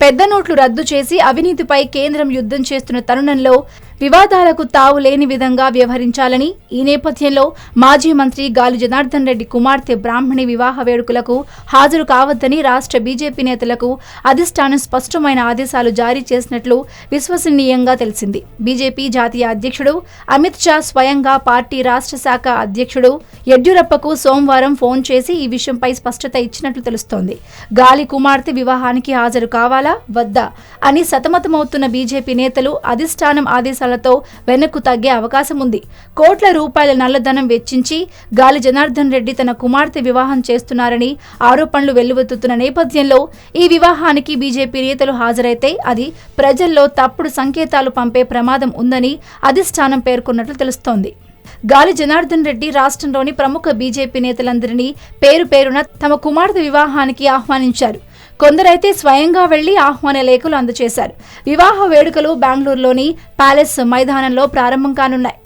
పెద్ద నోట్లు రద్దు చేసి అవినీతిపై కేంద్రం యుద్ధం చేస్తున్న తరుణంలో వివాదాలకు తావు లేని విధంగా వ్యవహరించాలని, ఈ నేపథ్యంలో మాజీ మంత్రి గాలి జనార్దన్ రెడ్డి కుమార్తె బ్రాహ్మణి వివాహ వేడుకలకు హాజరు కావద్దని రాష్ట్ర బీజేపీ నేతలకు అధిష్టానం స్పష్టమైన ఆదేశాలు జారీ చేసినట్లు విశ్వసనీయంగా తెలిసింది. బీజేపీ జాతీయ అధ్యక్షుడు అమిత్ షా స్వయంగా పార్టీ రాష్ట్ర శాఖ అధ్యక్షుడు యడ్యూరప్పకు సోమవారం ఫోన్ చేసి ఈ విషయంపై స్పష్టత ఇచ్చినట్లు తెలుస్తోంది. గాలి కుమార్తె వివాహానికి హాజరు కావాలా వద్దా అని సతమతమవుతున్న బీజేపీ నేతలు అధిష్టానం ఆదేశాలతో వెనక్కు తగ్గే అవకాశం ఉంది. కోట్ల రూపాయల నల్లధనం వెచ్చించి గాలి జనార్దన్ రెడ్డి తన కుమార్తె వివాహం చేస్తున్నారని ఆరోపణలు వెల్లువెత్తుతున్న నేపథ్యంలో ఈ వివాహానికి బీజేపీ నేతలు హాజరైతే అది ప్రజల్లో తప్పుడు సంకేతాలు పంపే ప్రమాదం ఉందని అధిష్టానం పేర్కొన్నట్లు తెలుస్తోంది. గాలి జనార్దన్ రెడ్డి రాష్ట్రంలోని ప్రముఖ బీజేపీ నేతలందరినీ పేరు పేరున తమ కుమార్తె వివాహానికి ఆహ్వానించారు. కొందరైతే స్వయంగా వెళ్లి ఆహ్వాన లేఖలు అందజేశారు. వివాహ వేడుకలు బెంగళూరులోని ప్యాలెస్ మైదానంలో ప్రారంభం కానున్నాయి.